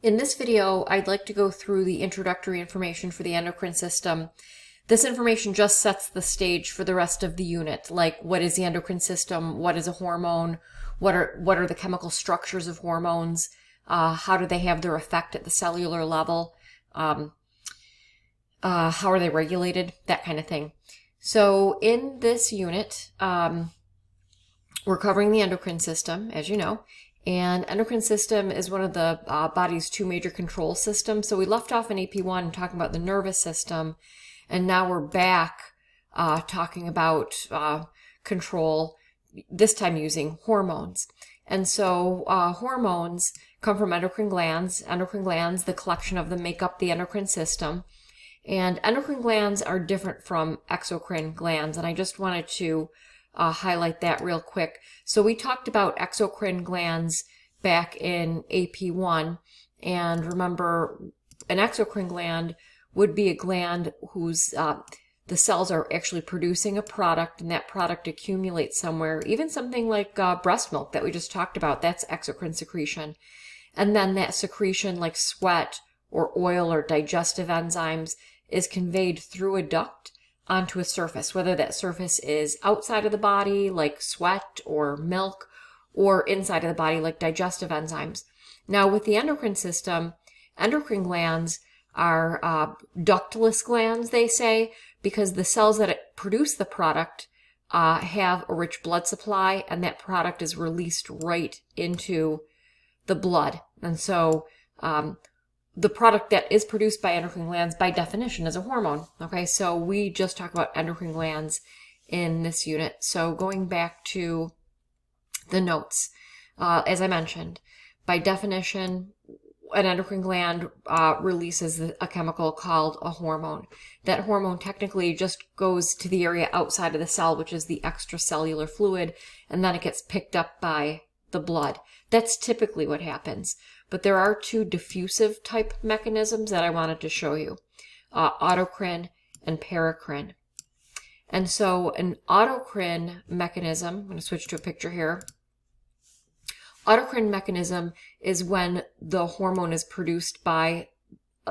In this video, I'd like to go through the introductory information for the endocrine system. This information just sets the stage for the rest of the unit, like what is the endocrine system, what is a hormone, what are the chemical structures of hormones, how do they have their effect at the cellular level, how are they regulated, that kind of thing. So in this unit, we're covering the endocrine system, as you know. And endocrine system is one of the body's two major control systems. So we left off in AP1 talking about the nervous system, and now we're back talking about control, this time using hormones. And so hormones come from endocrine glands. Endocrine glands, the collection of them, make up the endocrine system. And endocrine glands are different from exocrine glands, and I just wanted to highlight that real quick. So we talked about exocrine glands back in AP1, and remember, an exocrine gland would be a gland whose the cells are actually producing a product, and that product accumulates somewhere. Even something like breast milk that we just talked about, that's exocrine secretion. And then that secretion, like sweat or oil or digestive enzymes, is conveyed through a duct onto a surface, whether that surface is outside of the body, like sweat or milk, or inside of the body, like digestive enzymes. Now, with the endocrine system, endocrine glands are ductless glands, they say, because the cells that produce the product have a rich blood supply, and that product is released right into the blood. And so the product that is produced by endocrine glands, by definition, is a hormone. Okay, so we just talk about endocrine glands in this unit. So going back to the notes, as I mentioned, by definition, an endocrine gland releases a chemical called a hormone. That hormone technically just goes to the area outside of the cell, which is the extracellular fluid, and then it gets picked up by the blood. That's typically what happens. But there are two diffusive type mechanisms that I wanted to show you, autocrine and paracrine. And so an autocrine mechanism, I'm going to switch to a picture here. Autocrine mechanism is when the hormone is produced by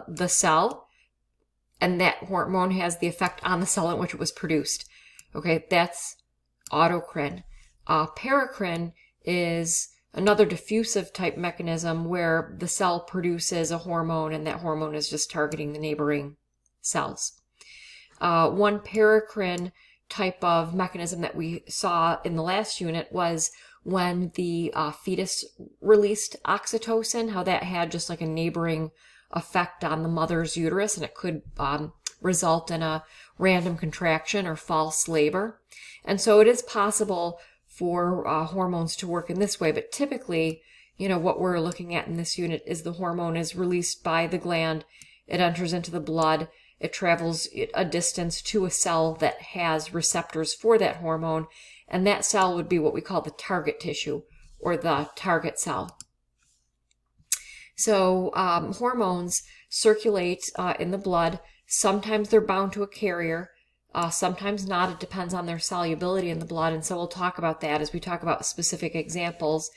the cell, and that hormone has the effect on the cell in which it was produced. Okay, that's autocrine. Paracrine is another diffusive type mechanism where the cell produces a hormone, and that hormone is just targeting the neighboring cells. One paracrine type of mechanism that we saw in the last unit was when the fetus released oxytocin, how that had just like a neighboring effect on the mother's uterus, and it could result in a random contraction or false labor. And so it is possible for hormones to work in this way, but typically, what we're looking at in this unit is the hormone is released by the gland, it enters into the blood, it travels a distance to a cell that has receptors for that hormone, and that cell would be what we call the target tissue, or the target cell. So hormones circulate in the blood. Sometimes they're bound to a carrier, sometimes not. It depends on their solubility in the blood, and so we'll talk about that as we talk about specific examples.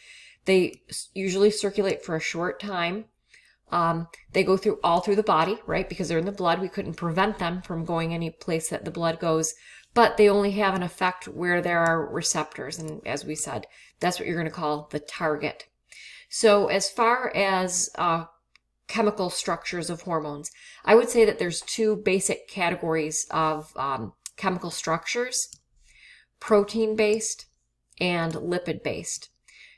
They usually circulate for a short time. They go all through the body, right? Because they're in the blood. We couldn't prevent them from going any place that the blood goes, but they only have an effect where there are receptors, and as we said, that's what you're going to call the target. So as far as chemical structures of hormones, I would say that there's two basic categories of chemical structures: protein-based and lipid-based.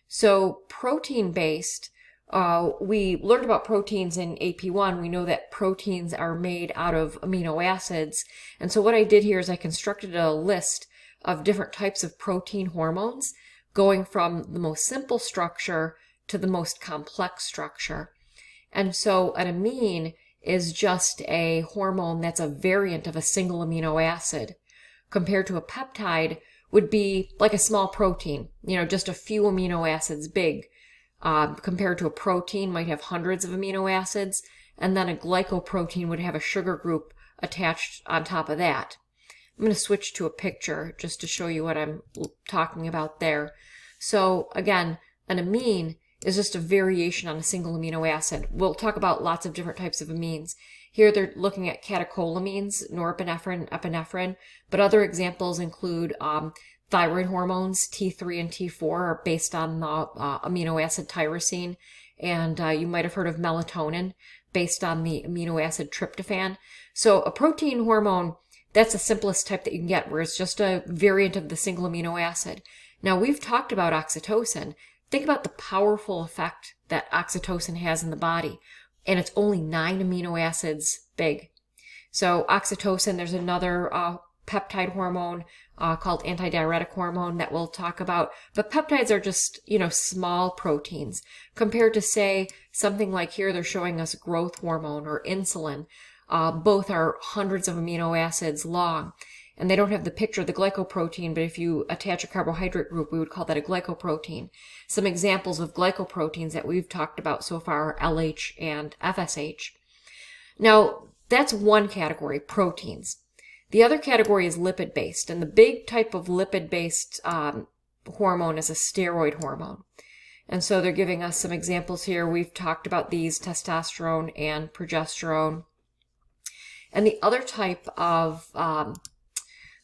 So protein-based, we learned about proteins in AP1. We know that proteins are made out of amino acids. And so what I did here is I constructed a list of different types of protein hormones, going from the most simple structure to the most complex structure. And so an amine is just a hormone that's a variant of a single amino acid, compared to a peptide would be like a small protein, just a few amino acids big, compared to a protein might have hundreds of amino acids, and then a glycoprotein would have a sugar group attached on top of that. I'm going to switch to a picture just to show you what I'm talking about there. So again, an amine is just a variation on a single amino acid. We'll talk about lots of different types of amines. Here they're looking at catecholamines, norepinephrine, epinephrine, but other examples include thyroid hormones, T3 and T4 are based on the amino acid tyrosine, and you might have heard of melatonin, based on the amino acid tryptophan. So a protein hormone, that's the simplest type that you can get, where it's just a variant of the single amino acid. Now, we've talked about oxytocin. Think about the powerful effect that oxytocin has in the body, and it's only 9 amino acids big. So oxytocin, there's another peptide hormone called antidiuretic hormone that we'll talk about. But peptides are just, small proteins compared to, say, something like here they're showing us growth hormone or insulin. Both are hundreds of amino acids long. And they don't have the picture of the glycoprotein, but if you attach a carbohydrate group, we would call that a glycoprotein. Some examples of glycoproteins that we've talked about so far are LH and FSH. Now, that's one category, proteins. The other category is lipid-based, and the big type of lipid-based hormone is a steroid hormone. And so they're giving us some examples here. We've talked about these, testosterone and progesterone. And the other type of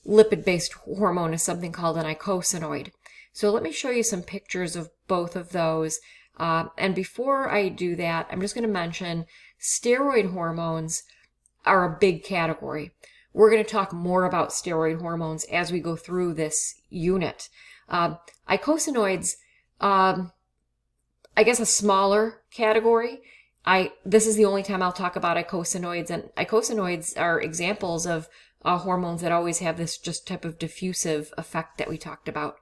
lipid-based hormone is something called an eicosanoid. So let me show you some pictures of both of those. And before I do that, I'm just going to mention steroid hormones are a big category. We're going to talk more about steroid hormones as we go through this unit. Eicosanoids, I guess a smaller category. This is the only time I'll talk about eicosanoids, and eicosanoids are examples of hormones that always have this just type of diffusive effect that we talked about.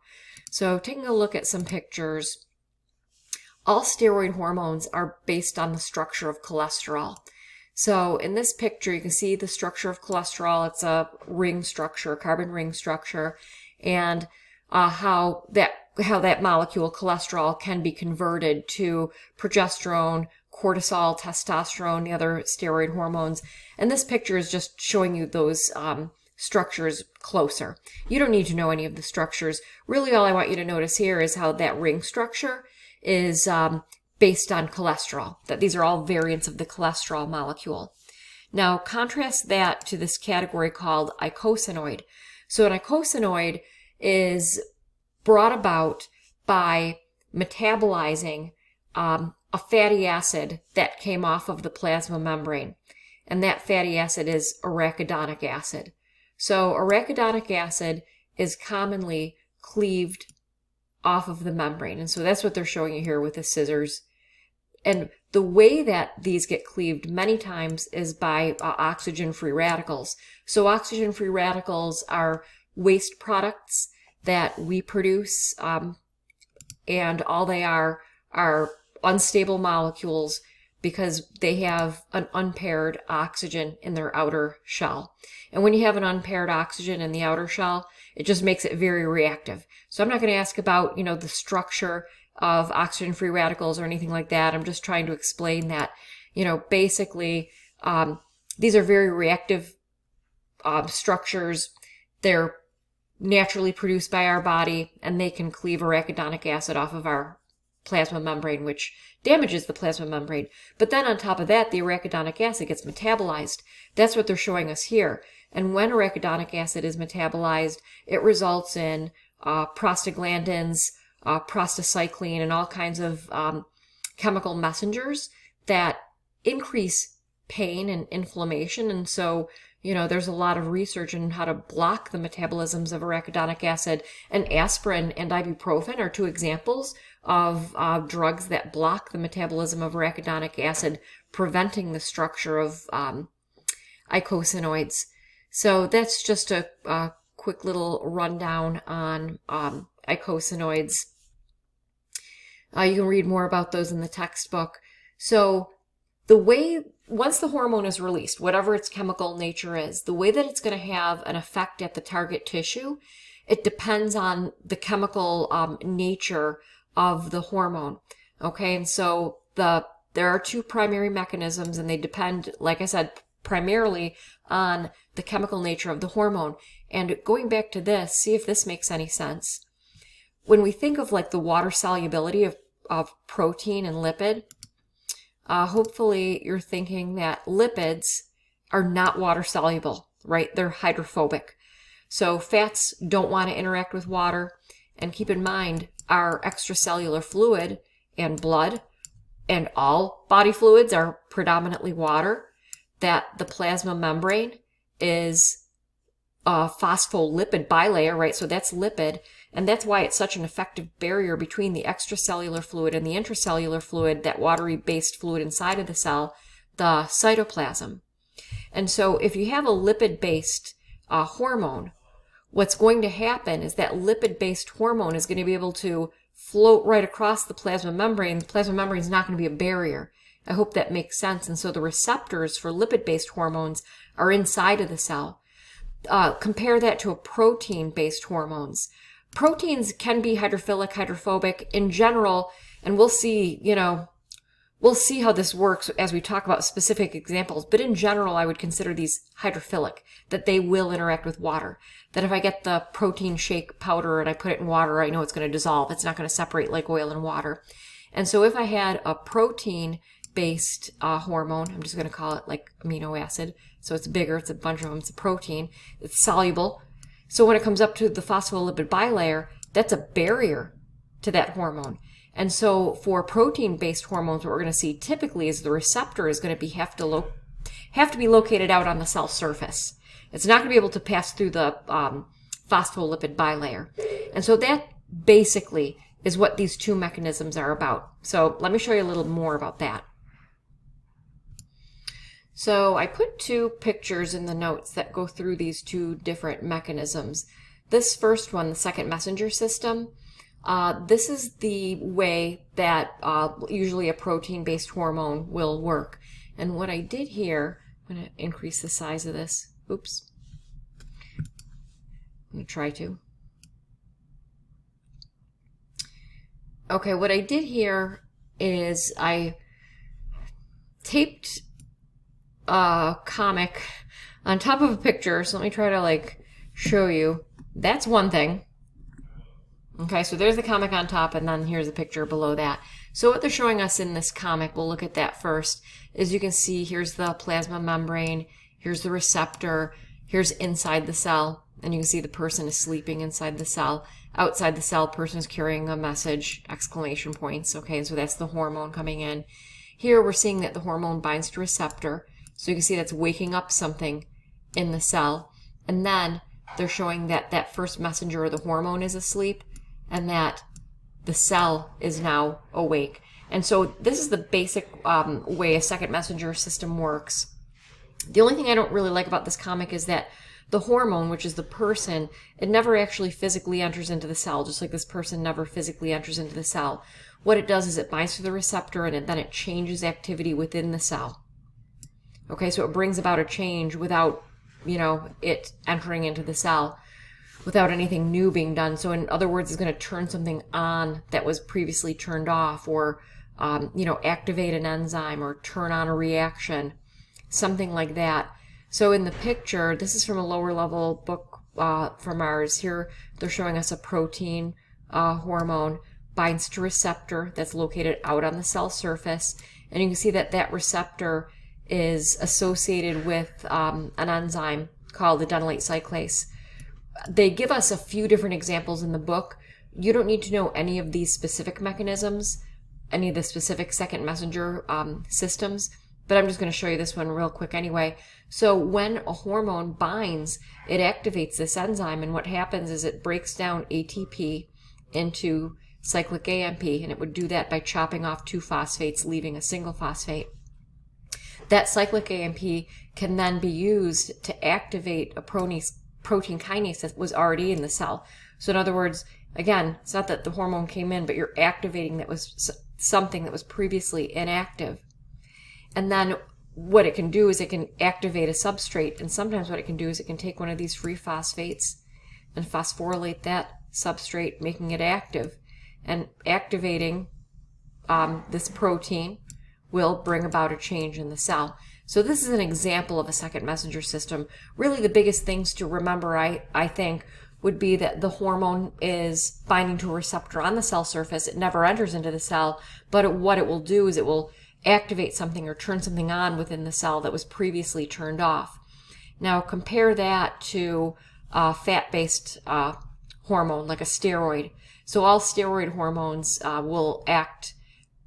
So taking a look at some pictures, all steroid hormones are based on the structure of cholesterol. So in this picture, you can see the structure of cholesterol. It's a ring structure, a carbon ring structure, and how that molecule cholesterol can be converted to progesterone, cortisol, testosterone, the other steroid hormones. And this picture is just showing you those structures closer. You don't need to know any of the structures. Really, all I want you to notice here is how that ring structure is based on cholesterol, that these are all variants of the cholesterol molecule. Now, contrast that to this category called eicosanoid. So an eicosanoid is brought about by metabolizing a fatty acid that came off of the plasma membrane. And that fatty acid is arachidonic acid. So arachidonic acid is commonly cleaved off of the membrane. And so that's what they're showing you here with the scissors. And the way that these get cleaved many times is by oxygen-free radicals. So oxygen-free radicals are waste products that we produce, and all they are unstable molecules because they have an unpaired oxygen in their outer shell. And when you have an unpaired oxygen in the outer shell, it just makes it very reactive. So I'm not going to ask about, the structure of oxygen-free radicals or anything like that. I'm just trying to explain that, basically, these are very reactive structures. They're naturally produced by our body, and they can cleave arachidonic acid off of our plasma membrane, which damages the plasma membrane. But then on top of that, the arachidonic acid gets metabolized. That's what they're showing us here. And when arachidonic acid is metabolized, it results in prostaglandins, prostacyclin, and all kinds of chemical messengers that increase pain and inflammation. And so, there's a lot of research on how to block the metabolisms of arachidonic acid, and aspirin and ibuprofen are two examples of drugs that block the metabolism of arachidonic acid, preventing the structure of eicosanoids. So that's just a quick little rundown on eicosanoids. You can read more about those in the textbook. So once the hormone is released, whatever its chemical nature is, the way that it's going to have an effect at the target tissue, it depends on the chemical nature of the hormone. Okay, and so there are two primary mechanisms, and they depend, like I said, primarily on the chemical nature of the hormone. And going back to this, see if this makes any sense. When we think of like the water solubility of of protein and lipid, hopefully you're thinking that lipids are not water soluble, right? They're hydrophobic. So fats don't want to interact with water. And keep in mind, our extracellular fluid and blood and all body fluids are predominantly water, that the plasma membrane is a phospholipid bilayer, right? So that's lipid, and that's why it's such an effective barrier between the extracellular fluid and the intracellular fluid, that watery-based fluid inside of the cell, the cytoplasm. And so if you have a lipid-based hormone, what's going to happen is that lipid-based hormone is going to be able to float right across the plasma membrane. The plasma membrane is not going to be a barrier. I hope that makes sense. And so the receptors for lipid-based hormones are inside of the cell. Compare that to a protein-based hormones. Proteins can be hydrophilic, hydrophobic in general, and we'll see, we'll see how this works as we talk about specific examples. But in general, I would consider these hydrophilic, that they will interact with water. That if I get the protein shake powder and I put it in water, I know it's going to dissolve. It's not going to separate like oil and water. And so if I had a protein-based hormone, I'm just going to call it like amino acid. So it's bigger, it's a bunch of them, it's a protein, it's soluble. So when it comes up to the phospholipid bilayer, that's a barrier to that hormone. And so for protein-based hormones, what we're going to see typically is the receptor is going to have to be located out on the cell surface. It's not going to be able to pass through the phospholipid bilayer. And so that basically is what these two mechanisms are about. So let me show you a little more about that. So I put two pictures in the notes that go through these two different mechanisms. This first one, the second messenger system, this is the way that usually a protein-based hormone will work. And what I did here, I'm going to increase the size of this. Oops. I'm going to try to. Okay, what I did here is I taped a comic on top of a picture. So let me try to show you. That's one thing. Okay, so there's the comic on top, and then here's a picture below that. So what they're showing us in this comic, we'll look at that first, is you can see here's the plasma membrane, here's the receptor, here's inside the cell, and you can see the person is sleeping inside the cell. Outside the cell, person is carrying a message, exclamation points, okay, and so that's the hormone coming in. Here we're seeing that the hormone binds to receptor, so you can see that's waking up something in the cell, and then they're showing that that first messenger, or the hormone, is asleep, and that the cell is now awake. And so this is the basic way a second messenger system works. The only thing I don't really like about this comic is that the hormone, which is the person, it never actually physically enters into the cell, just like this person never physically enters into the cell. What it does is it binds to the receptor, and then it changes activity within the cell. Okay, so it brings about a change without, it entering into the cell, without anything new being done. So in other words, it's going to turn something on that was previously turned off, or, activate an enzyme, or turn on a reaction, something like that. So in the picture, this is from a lower level book from ours. Here they're showing us a protein hormone binds to receptor that's located out on the cell surface. And you can see that that receptor is associated with an enzyme called adenylate cyclase. They give us a few different examples in the book. You don't need to know any of these specific mechanisms, any of the specific second messenger systems, but I'm just going to show you this one real quick anyway. So when a hormone binds, it activates this enzyme, and what happens is it breaks down ATP into cyclic AMP, and it would do that by chopping off two phosphates, leaving a single phosphate. That cyclic AMP can then be used to activate a protein kinase that was already in the cell. So in other words, again, it's not that the hormone came in, but you're activating that was something that was previously inactive. And then what it can do is it can activate a substrate, and sometimes what it can do is it can take one of these free phosphates and phosphorylate that substrate, making it active. And activating this protein will bring about a change in the cell. So this is an example of a second messenger system. Really the biggest things to remember, I think, would be that the hormone is binding to a receptor on the cell surface. It never enters into the cell, but what it will do is it will activate something or turn something on within the cell that was previously turned off. Now compare that to a fat-based hormone, like a steroid. So all steroid hormones will act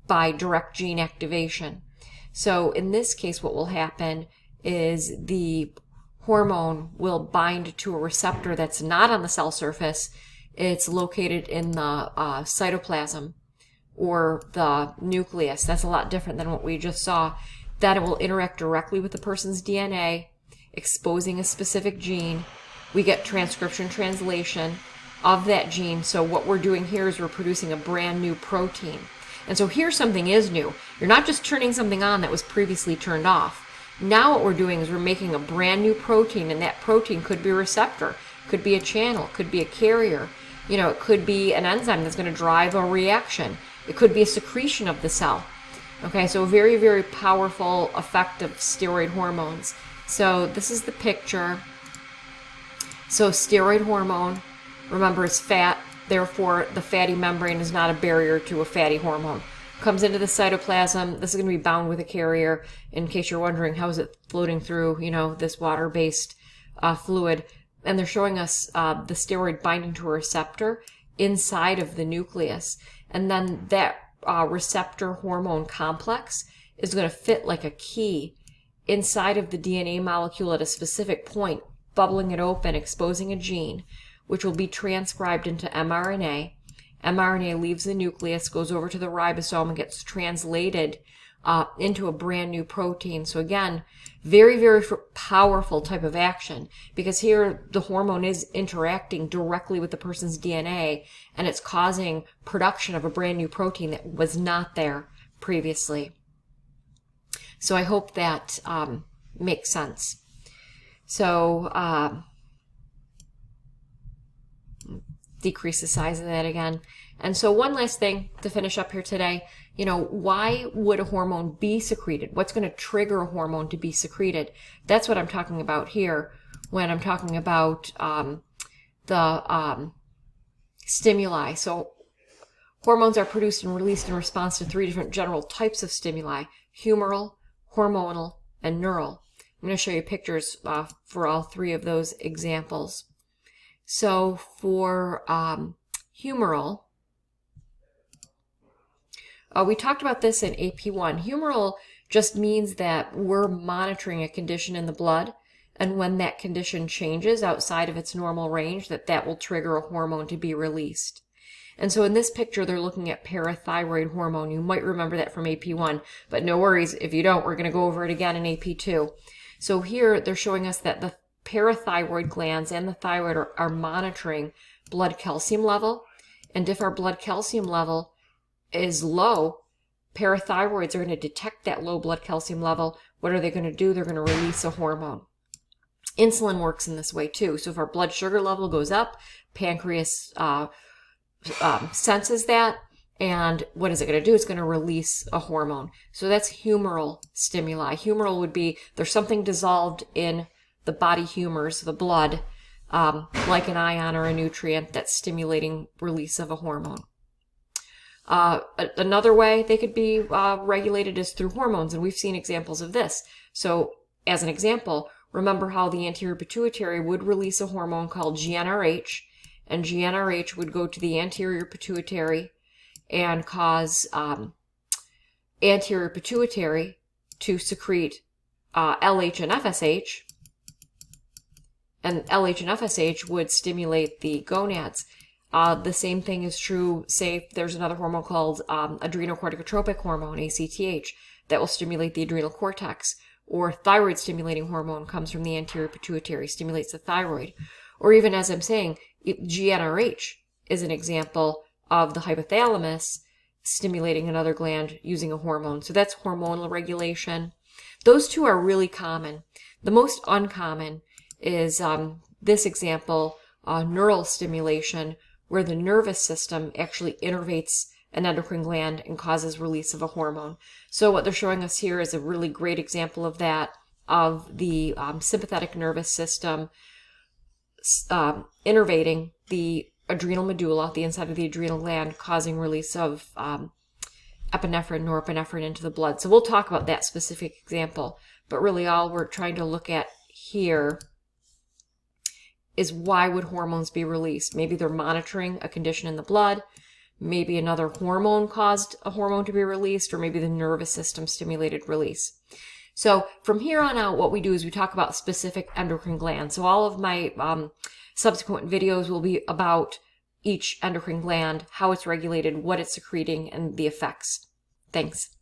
by direct gene activation. So in this case, what will happen is the hormone will bind to a receptor that's not on the cell surface. It's located in the cytoplasm or the nucleus. That's a lot different than what we just saw. That it will interact directly with the person's DNA, exposing a specific gene. We get transcription translation of that gene. So what we're doing here is we're producing a brand new protein. And so here something is new. You're not just turning something on that was previously turned off. Now what we're doing is we're making a brand new protein, and that protein could be a receptor, could be a channel, could be a carrier. You know, it could be an enzyme that's going to drive a reaction. It could be a secretion of the cell. Okay, so a very, very powerful effect of steroid hormones. So this is the picture. So steroid hormone, remember, is fat. Therefore, the fatty membrane is not a barrier to a fatty hormone. Comes into the cytoplasm. This is going to be bound with a carrier. In case you're wondering, how is it floating through, you know, this water-based fluid? And they're showing us the steroid binding to a receptor inside of the nucleus. And then that receptor hormone complex is going to fit like a key inside of the DNA molecule at a specific point, bubbling it open, exposing a gene, which will be transcribed into mRNA. mRNA leaves the nucleus, goes over to the ribosome, and gets translated into a brand new protein. So again, very, very powerful type of action, because here the hormone is interacting directly with the person's DNA, and it's causing production of a brand new protein that was not there previously. So I hope that makes sense. So decrease the size of that again. And so one last thing to finish up here today, you know, why would a hormone be secreted? What's going to trigger a hormone to be secreted? That's what I'm talking about here when I'm talking about the stimuli. So hormones are produced and released in response to 3 different general types of stimuli: humoral, hormonal, and neural. I'm going to show you pictures for all 3 of those examples. So for humoral, we talked about this in AP1. Humoral just means that we're monitoring a condition in the blood, and when that condition changes outside of its normal range, that will trigger a hormone to be released. And so in this picture, they're looking at parathyroid hormone. You might remember that from AP1, but no worries. If you don't, we're going to go over it again in AP2. So here they're showing us that the parathyroid glands and the thyroid are monitoring blood calcium level. And if our blood calcium level is low, parathyroids are going to detect that low blood calcium level. What are they going to do? They're going to release a hormone. Insulin works in this way too. So if our blood sugar level goes up, pancreas senses that, and what is it going to do? It's going to release a hormone. So that's humoral stimuli. Humoral would be there's something dissolved in the body humors, the blood, like an ion or a nutrient that's stimulating release of a hormone. Another way they could be regulated is through hormones, and we've seen examples of this. So as an example, remember how the anterior pituitary would release a hormone called GnRH, and GnRH would go to the anterior pituitary and cause anterior pituitary to secrete LH and FSH, and LH and FSH would stimulate the gonads. The same thing is true, say, if there's another hormone called adrenocorticotropic hormone, ACTH, that will stimulate the adrenal cortex. Or thyroid stimulating hormone comes from the anterior pituitary, stimulates the thyroid. Or even, as I'm saying, GnRH is an example of the hypothalamus stimulating another gland using a hormone. So that's hormonal regulation. Those 2 are really common. The most uncommon is this example, neural stimulation, where the nervous system actually innervates an endocrine gland and causes release of a hormone. So what they're showing us here is a really great example of that, of the sympathetic nervous system innervating the adrenal medulla, the inside of the adrenal gland, causing release of epinephrine, norepinephrine into the blood. So we'll talk about that specific example, but really all we're trying to look at here is why would hormones be released? Maybe they're monitoring a condition in the blood, maybe another hormone caused a hormone to be released, or maybe the nervous system stimulated release. So from here on out, what we do is we talk about specific endocrine glands. So all of my subsequent videos will be about each endocrine gland, how it's regulated, what it's secreting, and the effects. Thanks.